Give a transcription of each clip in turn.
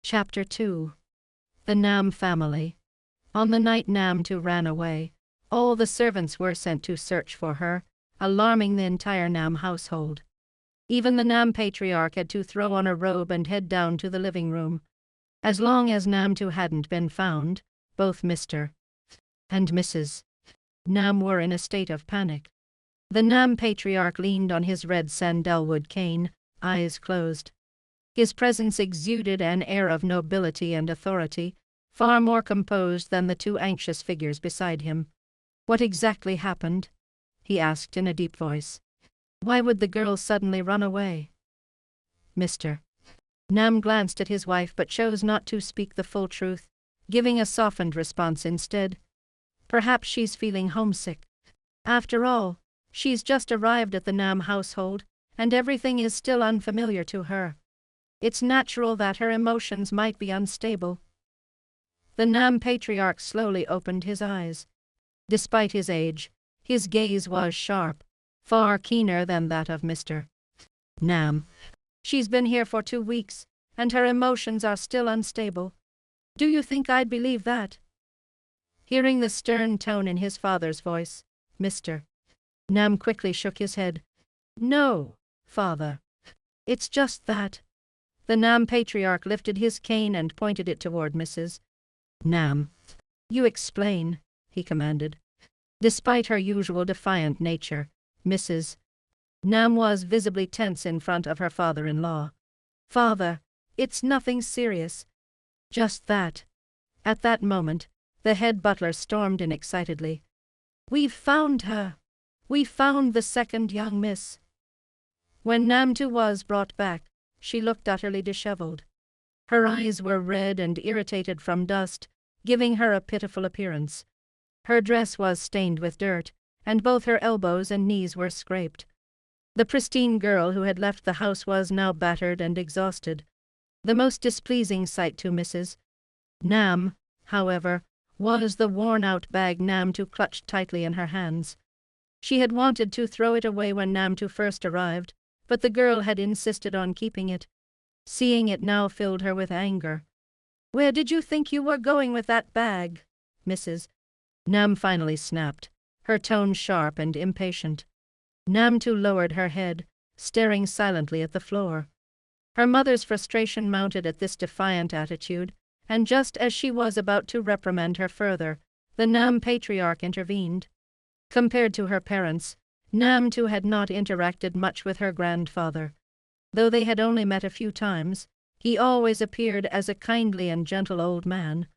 Chapter 2. The Nam Family. On the night Namtu ran away, all the servants were sent to search for her, alarming the entire Nam household. Even the Nam patriarch had to throw on a robe and head down to the living room. As long as Namtu hadn't been found, both Mr. and Mrs. Nam were in a state of panic. The Nam patriarch leaned on his red sandalwood cane, eyes closed. His presence exuded an air of nobility and authority, far more composed than the two anxious figures beside him. "What exactly happened?" he asked in a deep voice. "Why would the girl suddenly run away?" Mr. Nam glanced at his wife but chose not to speak the full truth, giving a softened response instead. "Perhaps she's feeling homesick. After all, she's just arrived at the Nam household, and everything is still unfamiliar to her. It's natural that her emotions might be unstable." The Nam patriarch slowly opened his eyes. Despite his age, his gaze was sharp, far keener than that of Mr. Nam. "She's been here for 2 weeks, and her emotions are still unstable. Do you think I'd believe that?" Hearing the stern tone in his father's voice, Mr. Nam quickly shook his head. "No, father. It's just that." The Nam patriarch lifted his cane and pointed it toward Mrs. Nam. "You explain," he commanded. Despite her usual defiant nature, Mrs. Nam was visibly tense in front of her father-in-law. "Father, it's nothing serious. Just that." At that moment, the head butler stormed in excitedly. "We've found her! We found the second young miss." When Namtu was brought back, she looked utterly disheveled. Her eyes were red and irritated from dust, giving her a pitiful appearance. Her dress was stained with dirt, and both her elbows and knees were scraped. The pristine girl who had left the house was now battered and exhausted. The most displeasing sight to Mrs. Nam, however, was the worn-out bag Namtu clutched tightly in her hands. She had wanted to throw it away when Namtu first arrived, but the girl had insisted on keeping it. Seeing it now filled her with anger. "Where did you think you were going with that bag, Mrs. Nam?" finally snapped, her tone sharp and impatient. Namtu lowered her head, staring silently at the floor. Her mother's frustration mounted at this defiant attitude, and just as she was about to reprimand her further, the Nam patriarch intervened. Compared to her parents, Namtu had not interacted much with her grandfather. Though they had only met a few times, he always appeared as a kindly and gentle old man.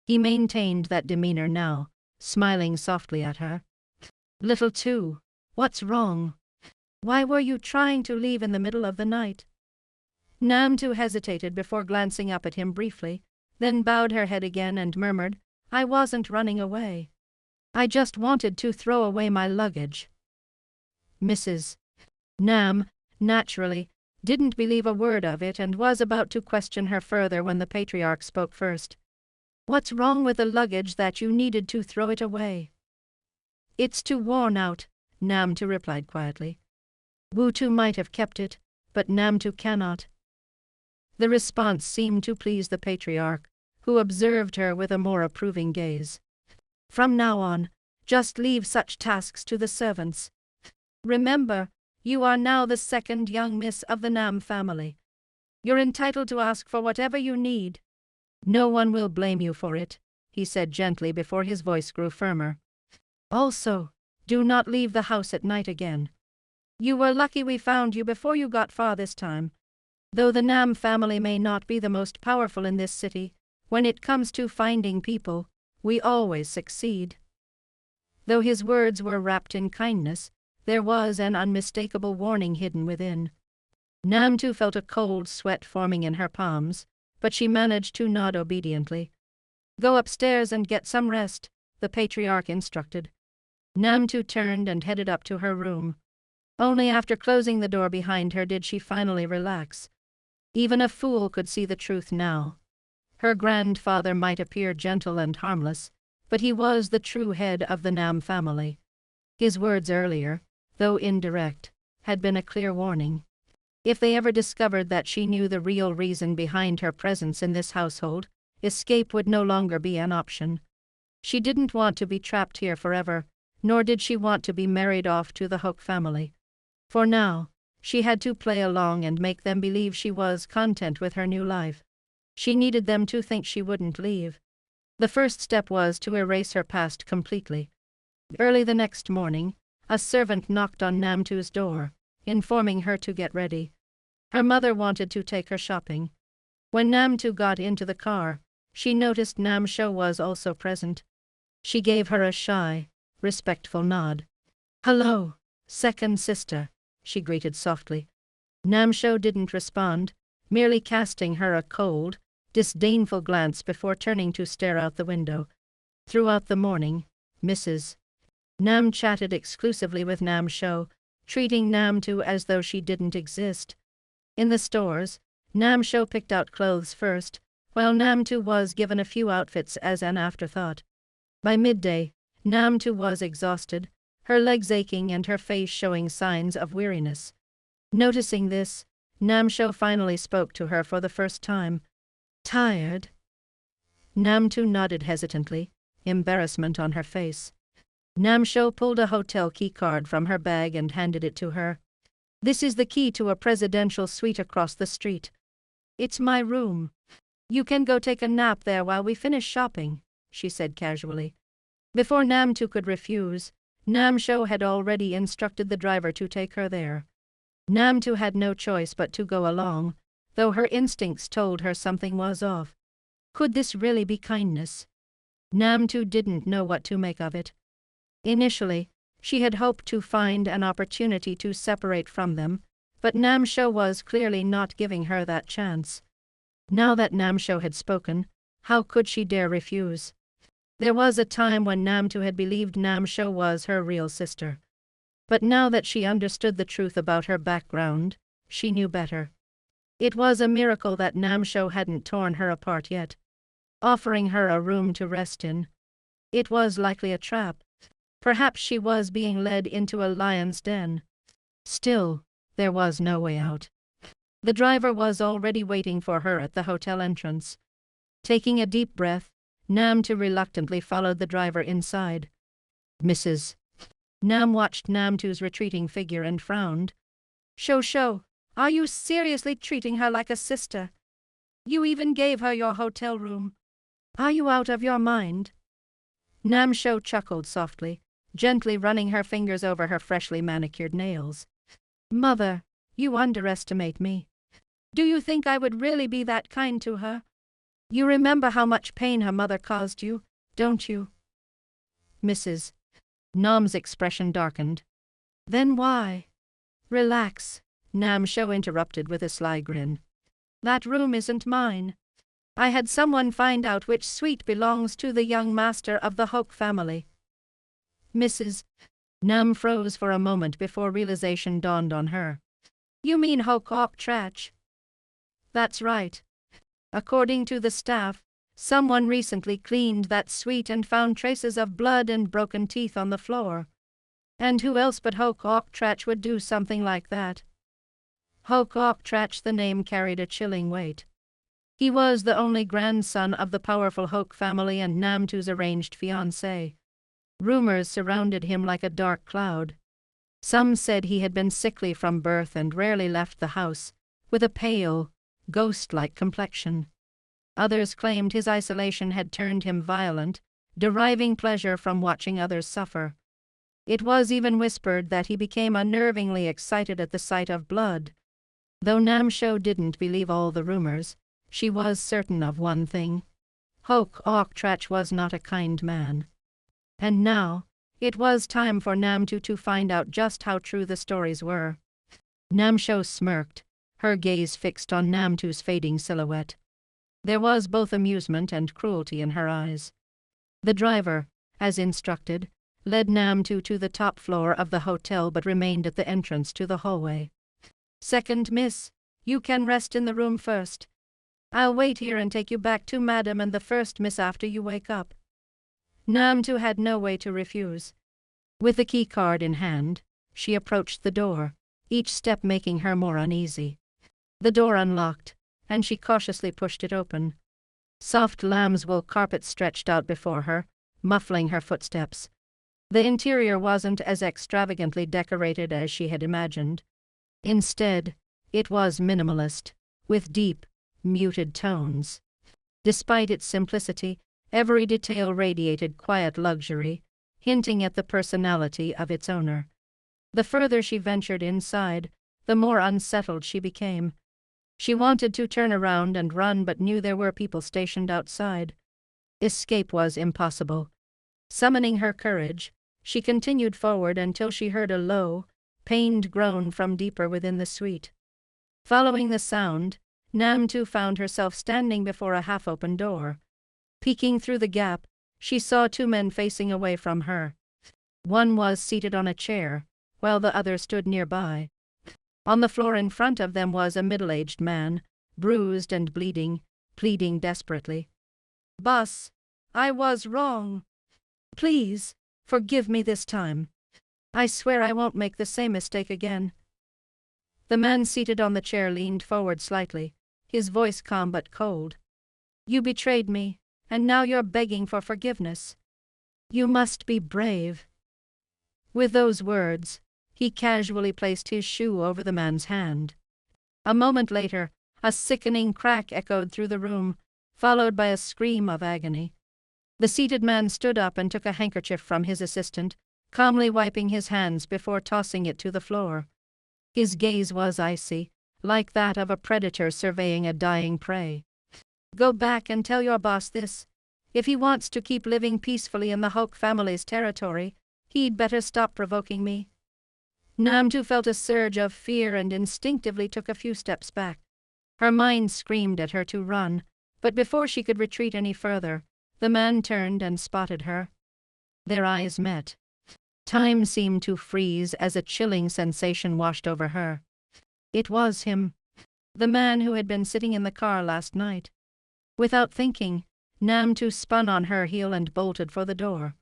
He maintained that demeanor now, smiling softly at her. "Little two, what's wrong? Why were you trying to leave in the middle of the night?" Namtu hesitated before glancing up at him briefly, then bowed her head again and murmured, "I wasn't running away. I just wanted to throw away my luggage." Mrs. Nam, naturally, didn't believe a word of it and was about to question her further when the patriarch spoke first. "What's wrong with the luggage that you needed to throw it away?" "It's too worn out," Namtu replied quietly. "Wutu might have kept it, but Namtu cannot." The response seemed to please the patriarch, who observed her with a more approving gaze. "From now on, just leave such tasks to the servants. Remember, you are now the second young miss of the Nam family. You're entitled to ask for whatever you need. No one will blame you for it," he said gently before his voice grew firmer. "Also, do not leave the house at night again. You were lucky we found you before you got far this time. Though the Nam family may not be the most powerful in this city, when it comes to finding people, we always succeed." Though his words were wrapped in kindness, there was an unmistakable warning hidden within. Namtu felt a cold sweat forming in her palms, but she managed to nod obediently. "Go upstairs and get some rest," the patriarch instructed. Namtu turned and headed up to her room. Only after closing the door behind her did she finally relax. Even a fool could see the truth now. Her grandfather might appear gentle and harmless, but he was the true head of the Nam family. His words earlier, though indirect, had been a clear warning. If they ever discovered that she knew the real reason behind her presence in this household, escape would no longer be an option. She didn't want to be trapped here forever, nor did she want to be married off to the Hoke family. For now, she had to play along and make them believe she was content with her new life. She needed them to think she wouldn't leave. The first step was to erase her past completely. Early the next morning, a servant knocked on Namtu's door, informing her to get ready. Her mother wanted to take her shopping. When Namtu got into the car, she noticed Namsho was also present. She gave her a shy, respectful nod. "Hello, second sister," she greeted softly. Namsho didn't respond, merely casting her a cold, disdainful glance before turning to stare out the window. Throughout the morning, Mrs. Nam chatted exclusively with Namsho, treating Namtu as though she didn't exist. In the stores, Namsho picked out clothes first, while Namtu was given a few outfits as an afterthought. By midday, Namtu was exhausted, her legs aching and her face showing signs of weariness. Noticing this, Namsho finally spoke to her for the first time. "Tired?" Namtu nodded hesitantly, embarrassment on her face. Namsho pulled a hotel key card from her bag and handed it to her. "This is the key to a presidential suite across the street. It's my room. You can go take a nap there while we finish shopping," she said casually. Before Namtu could refuse, Namsho had already instructed the driver to take her there. Namtu had no choice but to go along, though her instincts told her something was off. Could this really be kindness? Namtu didn't know what to make of it. Initially, she had hoped to find an opportunity to separate from them, but Namsho was clearly not giving her that chance. Now that Namsho had spoken, how could she dare refuse? There was a time when Namtu had believed Namsho was her real sister. But now that she understood the truth about her background, she knew better. It was a miracle that Namsho hadn't torn her apart yet, offering her a room to rest in. It was likely a trap. Perhaps she was being led into a lion's den. Still, there was no way out. The driver was already waiting for her at the hotel entrance. Taking a deep breath, Namtu reluctantly followed the driver inside. "Mrs." Nam watched Namtu's retreating figure and frowned. Show, are you seriously treating her like a sister? You even gave her your hotel room. Are you out of your mind?" Namsho chuckled softly, gently running her fingers over her freshly manicured nails. "Mother, you underestimate me. Do you think I would really be that kind to her? You remember how much pain her mother caused you, don't you?" "Mrs." Nam's expression darkened. "Then why?" "Relax," Namsho interrupted with a sly grin. "That room isn't mine. I had someone find out which suite belongs to the young master of the Hoke family." "Mrs." Nam froze for a moment before realization dawned on her. "You mean Hoke Trach?" "That's right. According to the staff, someone recently cleaned that suite and found traces of blood and broken teeth on the floor. And who else but Hoke Trach would do something like that?" Hoke Trach, the name carried a chilling weight. He was the only grandson of the powerful Hoke family and Namtu's arranged fiancée. Rumors surrounded him like a dark cloud. Some said he had been sickly from birth and rarely left the house, with a pale, ghost-like complexion. Others claimed his isolation had turned him violent, deriving pleasure from watching others suffer. It was even whispered that he became unnervingly excited at the sight of blood. Though Namsho didn't believe all the rumors, she was certain of one thing. Hoke Trach was not a kind man. And now, it was time for Namtu to find out just how true the stories were. Namsho smirked, her gaze fixed on Namtu's fading silhouette. There was both amusement and cruelty in her eyes. The driver, as instructed, led Namtu to the top floor of the hotel but remained at the entrance to the hallway. "Second miss, you can rest in the room first. I'll wait here and take you back to Madam and the first miss after you wake up." Namtu had no way to refuse. With the key card in hand, she approached the door, each step making her more uneasy. The door unlocked, and she cautiously pushed it open. Soft lambswool carpet stretched out before her, muffling her footsteps. The interior wasn't as extravagantly decorated as she had imagined. Instead, it was minimalist, with deep, muted tones. Despite its simplicity, every detail radiated quiet luxury, hinting at the personality of its owner. The further she ventured inside, the more unsettled she became. She wanted to turn around and run but knew there were people stationed outside. Escape was impossible. Summoning her courage, she continued forward until she heard a low, pained groan from deeper within the suite. Following the sound, Namtu found herself standing before a half-open door. Peeking through the gap, she saw two men facing away from her. One was seated on a chair, while the other stood nearby. On the floor in front of them was a middle-aged man, bruised and bleeding, pleading desperately. "Boss, I was wrong. Please, forgive me this time. I swear I won't make the same mistake again." The man seated on the chair leaned forward slightly, his voice calm but cold. "You betrayed me, and now you're begging for forgiveness. You must be brave." With those words, he casually placed his shoe over the man's hand. A moment later, a sickening crack echoed through the room, followed by a scream of agony. The seated man stood up and took a handkerchief from his assistant, calmly wiping his hands before tossing it to the floor. His gaze was icy, like that of a predator surveying a dying prey. "Go back and tell your boss this. If he wants to keep living peacefully in the Hulk family's territory, he'd better stop provoking me." Namtu felt a surge of fear and instinctively took a few steps back. Her mind screamed at her to run, but before she could retreat any further, the man turned and spotted her. Their eyes met. Time seemed to freeze as a chilling sensation washed over her. It was him, the man who had been sitting in the car last night. Without thinking, Namtu spun on her heel and bolted for the door.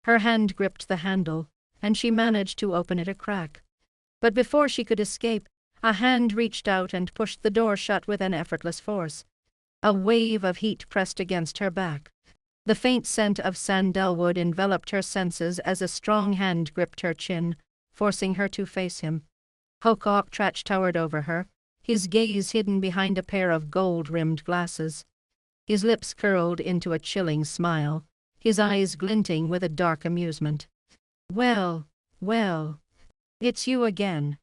Her hand gripped the handle, and she managed to open it a crack. But before she could escape, a hand reached out and pushed the door shut with an effortless force. A wave of heat pressed against her back. The faint scent of sandalwood enveloped her senses as a strong hand gripped her chin, forcing her to face him. Hokok towered over her, his gaze hidden behind a pair of gold-rimmed glasses. His lips curled into a chilling smile, his eyes glinting with a dark amusement. Well, it's you again."